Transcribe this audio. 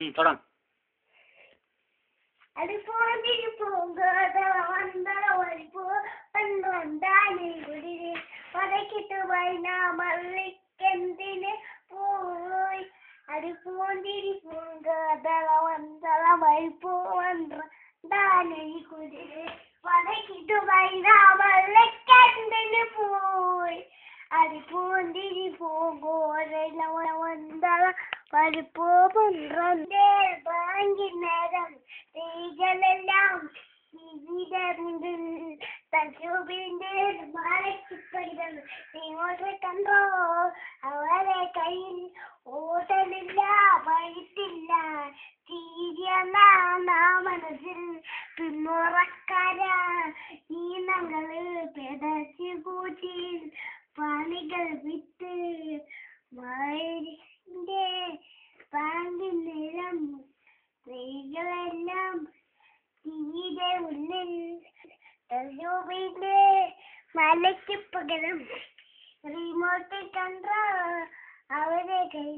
തുടങ്ങ്. മല്ലിക്കെന്തിന് പോയി അടുപ്പോന്തിരി പൂങ്കാതള വന്തള വൈപ്പോ വന്ത്രാനേ കുതിര് വടക്കിട്ടു വൈന മല്ലിക്കെന്തിന് പോയി അടുപ്പോന്തിരി പൂങ്കോരള വന്തള വൈപ്പോ വന്ത്രേ ബാങ്കിനേരം സ്ത്രീകളെല്ലാം ജീവിതമുണ്ട് തജുബിന്റെ മലക്കിപ്പൈതൽ ഇങ്ങോട്ട് കണ്ടോ അവരെ കയ്യിൽ ഓട്ടലില്ല വഴുത്തില്ല തീരിയെന്നാ മനസ്സിൽ പിന്മുറക്കാര ഈ ഞങ്ങള് പെടച്ചു കൂട്ടി പണികൾ വിട്ട് മഴന്റെ ബാങ്കിനേരം സ്ത്രീകളെല്ലാം തീരെ ഉള്ളിൽ തജുബിന്റെ മലയ്ക്ക് പകരം റിമോട്ട് കണ്ടോ അവരെ കയ്യിൽ